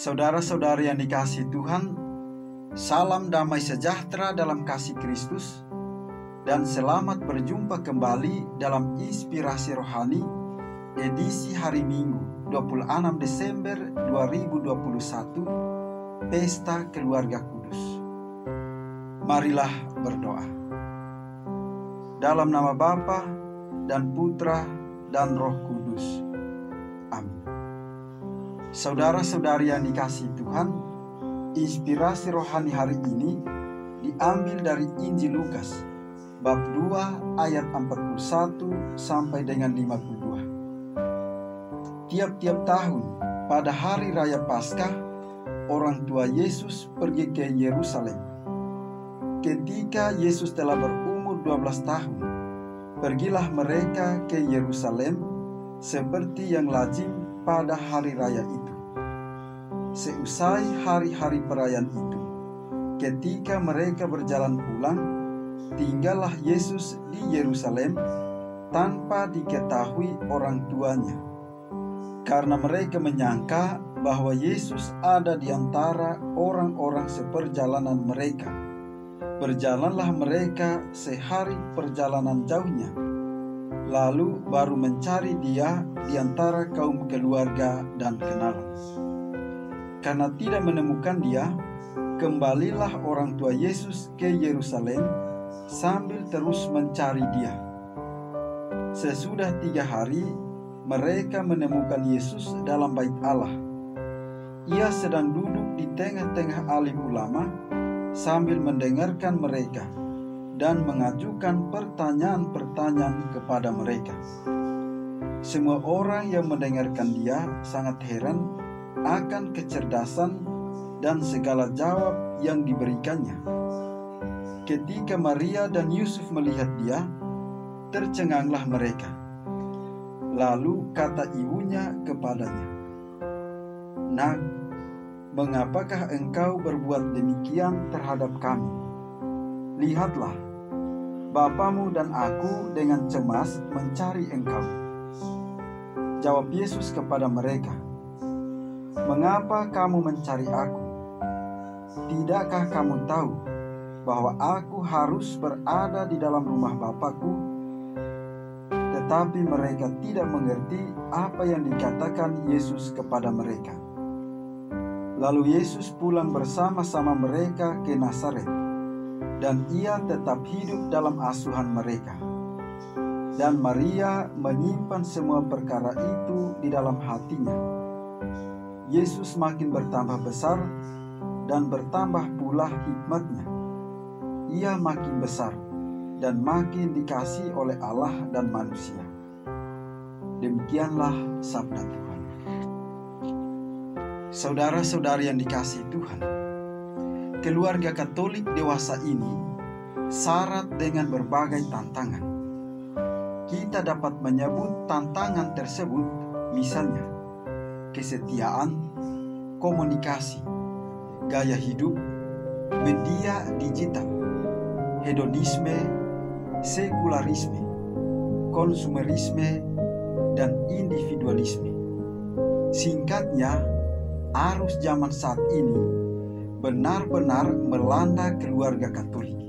Saudara-saudari yang dikasihi Tuhan, salam damai sejahtera dalam kasih Kristus, dan selamat berjumpa kembali dalam Inspirasi Rohani, edisi hari Minggu 26 Desember 2021, Pesta Keluarga Kudus. Marilah berdoa. Dalam nama Bapa dan Putra dan Roh Kudus. Amin. Saudara-saudari yang dikasihi Tuhan, inspirasi rohani hari ini diambil dari Injil Lukas, bab 2 ayat 41 sampai dengan 52. Tiap-tiap tahun pada hari raya Paskah, orang tua Yesus pergi ke Yerusalem. Ketika Yesus telah berumur 12 tahun, pergilah mereka ke Yerusalem seperti yang lazim pada hari raya itu. Seusai hari-hari perayaan itu, ketika mereka berjalan pulang, tinggallah Yesus di Yerusalem tanpa diketahui orang tuanya, karena mereka menyangka bahwa Yesus ada di antara orang-orang seperjalanan mereka. Berjalanlah mereka sehari perjalanan jauhnya, lalu baru mencari dia di antara kaum keluarga dan kenalan. Karena tidak menemukan dia, kembalilah orang tua Yesus ke Yerusalem sambil terus mencari dia. Sesudah 3 hari, mereka menemukan Yesus dalam bait Allah. Ia sedang duduk di tengah-tengah alim ulama sambil mendengarkan mereka dan mengajukan pertanyaan-pertanyaan kepada mereka. Semua orang yang mendengarkan dia sangat heran akan kecerdasan dan segala jawab yang diberikannya. Ketika Maria dan Yusuf melihat dia, tercenganglah mereka. Lalu kata ibunya kepadanya, "Nak, mengapakah engkau berbuat demikian terhadap kami? Lihatlah, bapamu dan aku dengan cemas mencari engkau." Jawab Yesus kepada mereka, "Mengapa kamu mencari aku? Tidakkah kamu tahu bahwa aku harus berada di dalam rumah Bapakku?" Tetapi mereka tidak mengerti apa yang dikatakan Yesus kepada mereka. Lalu Yesus pulang bersama-sama mereka ke Nazaret, dan ia tetap hidup dalam asuhan mereka. Dan Maria menyimpan semua perkara itu di dalam hatinya. Yesus makin bertambah besar dan bertambah pula hikmatnya. Ia makin besar dan makin dikasihi oleh Allah dan manusia. Demikianlah sabda Tuhan. Saudara-saudari yang dikasihi Tuhan, keluarga Katolik dewasa ini syarat dengan berbagai tantangan. Kita dapat menyebut tantangan tersebut, misalnya kesetiaan, komunikasi, gaya hidup, media digital, hedonisme, sekularisme, konsumerisme, dan individualisme. Singkatnya, arus zaman saat ini benar-benar melanda keluarga Katolik.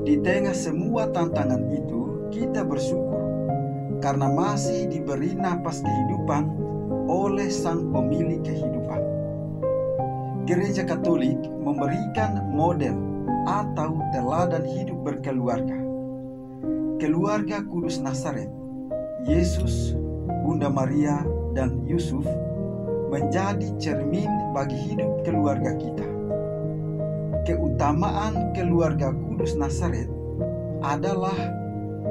Di tengah semua tantangan itu, kita bersyukur karena masih diberi napas kehidupan oleh Sang Pemilik kehidupan. Gereja Katolik memberikan model atau teladan hidup berkeluarga. Keluarga Kudus Nazaret, Yesus, Bunda Maria, dan Yusuf menjadi cermin bagi hidup keluarga kita. Keutamaan keluarga Kudus Nazaret adalah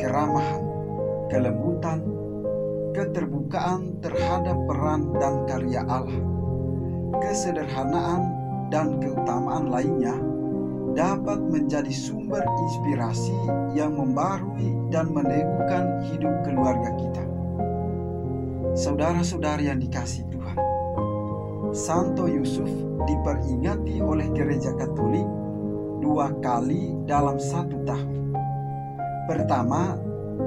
keramahan, kelembutan, keterbukaan terhadap peran dan karya Allah, kesederhanaan, dan keutamaan lainnya dapat menjadi sumber inspirasi yang membarui dan meneguhkan hidup keluarga kita. Saudara-saudari yang dikasihi Tuhan, Santo Yusuf diperingati oleh Gereja Katolik 2 kali dalam 1 tahun. Pertama,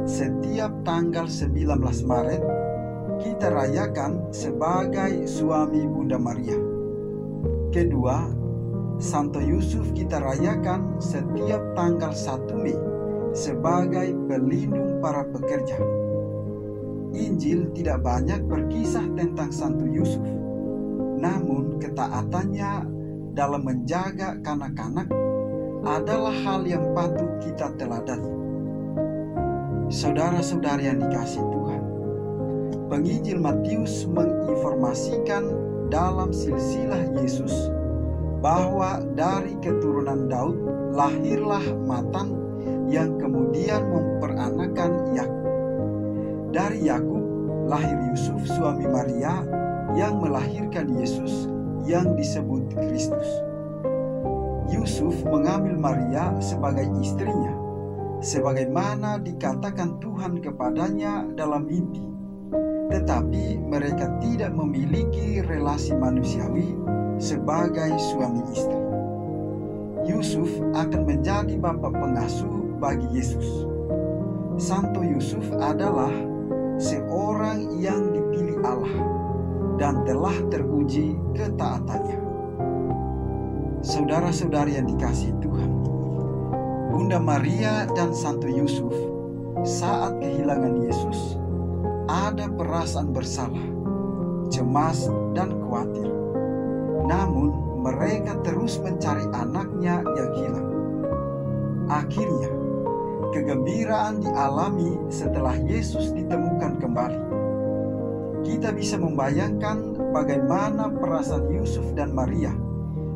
setiap tanggal 19 Maret kita rayakan sebagai suami Bunda Maria. Kedua, Santo Yusuf kita rayakan setiap tanggal 1 Mei sebagai pelindung para pekerja. Injil tidak banyak berkisah tentang Santo Yusuf, namun ketaatannya dalam menjaga kanak-kanak adalah hal yang patut kita teladani. Saudara-saudari yang dikasihi Tuhan, penginjil Matius menginformasikan dalam silsilah Yesus bahwa dari keturunan Daud lahirlah Matan yang kemudian memperanakan Yakub. Dari Yakub lahir Yusuf suami Maria yang melahirkan Yesus yang disebut Kristus. Yusuf mengambil Maria sebagai istrinya, sebagaimana dikatakan Tuhan kepadanya dalam mimpi. Tetapi mereka tidak memiliki relasi manusiawi sebagai suami istri. Yusuf akan menjadi bapa pengasuh bagi Yesus. Santo Yusuf adalah seorang yang dipilih Allah dan telah teruji ketaatannya. Saudara-saudari yang dikasihi Tuhan, Bunda Maria dan Santo Yusuf saat kehilangan Yesus ada perasaan bersalah, cemas, dan khawatir. Namun mereka terus mencari anaknya yang hilang. Akhirnya, kegembiraan dialami setelah Yesus ditemukan kembali. Kita bisa membayangkan bagaimana perasaan Yusuf dan Maria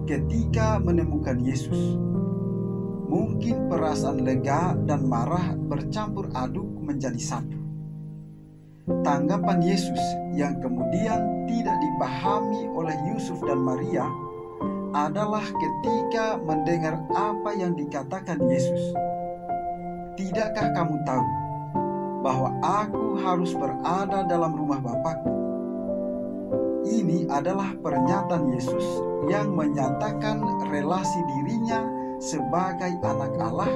ketika menemukan Yesus. Mungkin perasaan lega dan marah bercampur aduk menjadi satu. Tanggapan Yesus yang kemudian tidak dipahami oleh Yusuf dan Maria adalah ketika mendengar apa yang dikatakan Yesus. Tidakkah kamu tahu bahwa aku harus berada dalam rumah Bapakku? Ini adalah pernyataan Yesus yang menyatakan relasi dirinya sebagai anak Allah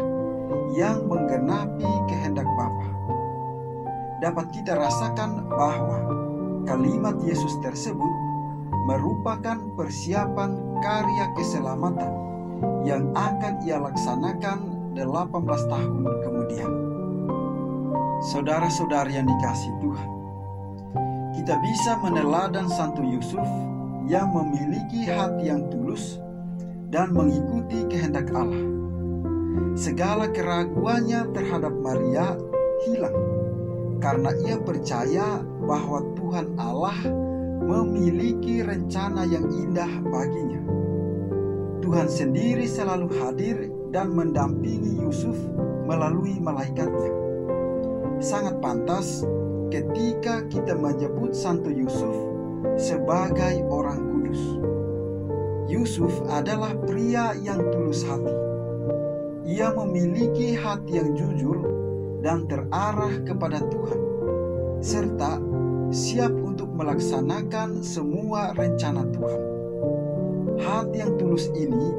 yang menggenapi kehendak Bapa. Dapat kita rasakan bahwa kalimat Yesus tersebut merupakan persiapan karya keselamatan yang akan ia laksanakan 18 tahun kemudian. Saudara-saudari yang dikasihi Tuhan, kita bisa meneladan Santo Yusuf yang memiliki hati yang tulus dan mengikuti kehendak Allah. Segala keraguannya terhadap Maria hilang karena ia percaya bahwa Tuhan Allah memiliki rencana yang indah baginya. Tuhan sendiri selalu hadir dan mendampingi Yusuf melalui malaikatnya. Sangat pantas ketika kita menyebut Santo Yusuf sebagai orang kudus. Yusuf adalah pria yang tulus hati. Ia memiliki hati yang jujur dan terarah kepada Tuhan, serta siap untuk melaksanakan semua rencana Tuhan. Hati yang tulus ini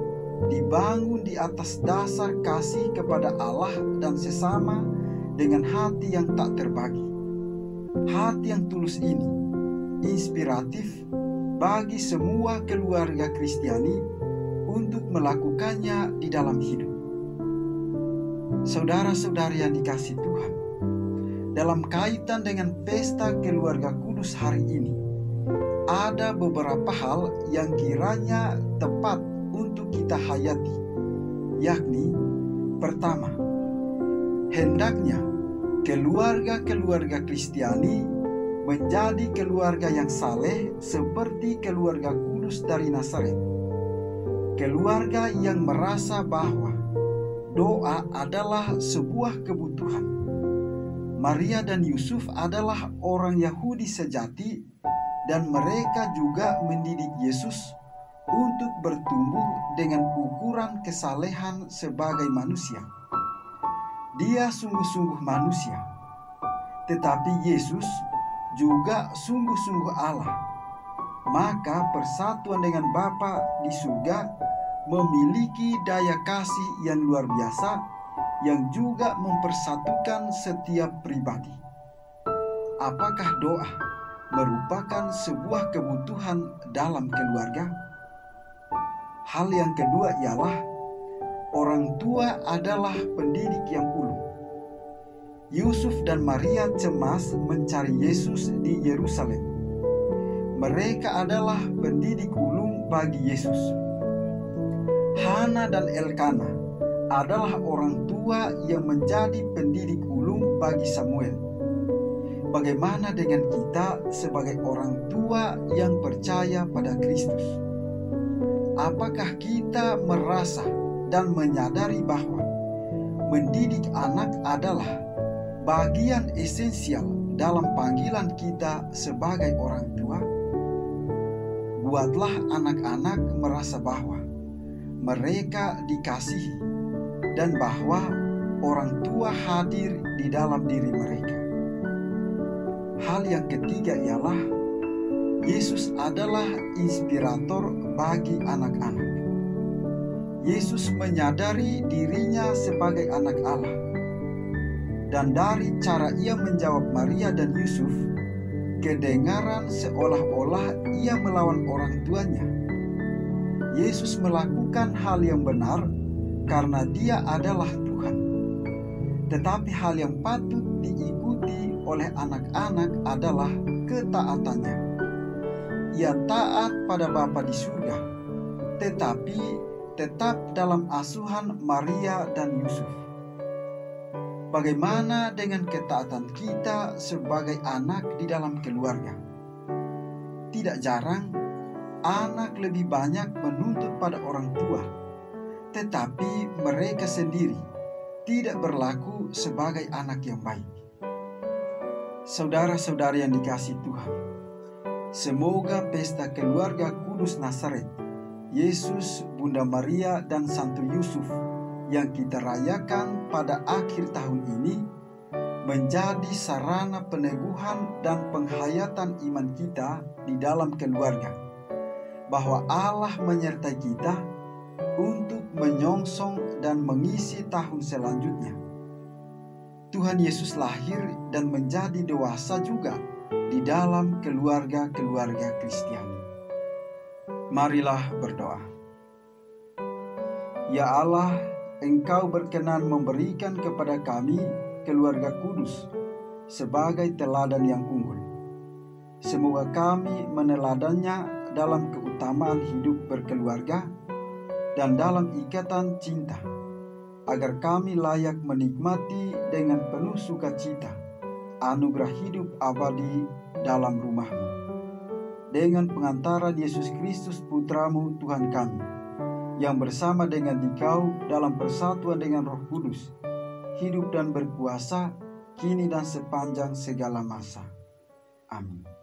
dibangun di atas dasar kasih kepada Allah dan sesama dengan hati yang tak terbagi. Hati yang tulus ini inspiratif bagi semua keluarga Kristiani untuk melakukannya di dalam hidup. Saudara-saudari yang dikasihi Tuhan, dalam kaitan dengan pesta keluarga kudus hari ini, ada beberapa hal yang kiranya tepat untuk kita hayati, yakni pertama, hendaknya keluarga-keluarga Kristiani menjadi keluarga yang saleh seperti keluarga kudus dari Nazaret. Keluarga yang merasa bahwa doa adalah sebuah kebutuhan. Maria dan Yusuf adalah orang Yahudi sejati dan mereka juga mendidik Yesus untuk bertumbuh dengan ukuran kesalehan sebagai manusia. Dia sungguh-sungguh manusia, tetapi Yesus juga sungguh-sungguh Allah. Maka persatuan dengan Bapa di surga memiliki daya kasih yang luar biasa yang juga mempersatukan setiap pribadi. Apakah doa merupakan sebuah kebutuhan dalam keluarga. Hal yang kedua ialah orang tua adalah pendidik yang ulung. Yusuf dan Maria cemas mencari Yesus di Yerusalem. Mereka adalah pendidik ulung bagi Yesus. Hana dan Elkana adalah orang tua yang menjadi pendidik ulung bagi Samuel. Bagaimana dengan kita sebagai orang tua yang percaya pada Kristus? Apakah kita merasa dan menyadari bahwa mendidik anak adalah bagian esensial dalam panggilan kita sebagai orang tua? Buatlah anak-anak merasa bahwa mereka dikasihi dan bahwa orang tua hadir di dalam diri mereka. Hal yang ketiga ialah Yesus adalah inspirator bagi anak-anak. Yesus menyadari dirinya sebagai anak Allah. Dan dari cara ia menjawab Maria dan Yusuf, kedengaran seolah-olah ia melawan orang tuanya. Yesus melakukan hal yang benar karena dia adalah Tuhan. Tetapi hal yang patut diikuti oleh anak-anak adalah ketaatannya. Ia taat pada Bapa di surga, tetapi tetap dalam asuhan Maria dan Yusuf. Bagaimana dengan ketaatan kita sebagai anak di dalam keluarga? Tidak jarang, anak lebih banyak menuntut pada orang tua, tetapi mereka sendiri tidak berlaku sebagai anak yang baik. Saudara-saudari yang dikasihi Tuhan, semoga pesta keluarga kudus Nazaret, Yesus, Bunda Maria, dan Santo Yusuf yang kita rayakan pada akhir tahun ini menjadi sarana peneguhan dan penghayatan iman kita di dalam keluarga, bahwa Allah menyertai kita untuk menyongsong dan mengisi tahun selanjutnya. Tuhan Yesus lahir dan menjadi dewasa juga di dalam keluarga-keluarga Kristiani. Marilah berdoa. Ya Allah, Engkau berkenan memberikan kepada kami keluarga kudus sebagai teladan yang unggul. Semoga kami meneladannya dalam keutamaan hidup berkeluarga dan dalam ikatan cinta, agar kami layak menikmati dengan penuh sukacita anugerah hidup abadi dalam rumah-Mu. Dengan pengantaran Yesus Kristus Putra-Mu Tuhan kami, yang bersama dengan Dikau dalam persatuan dengan Roh Kudus, hidup dan berkuasa kini dan sepanjang segala masa. Amin.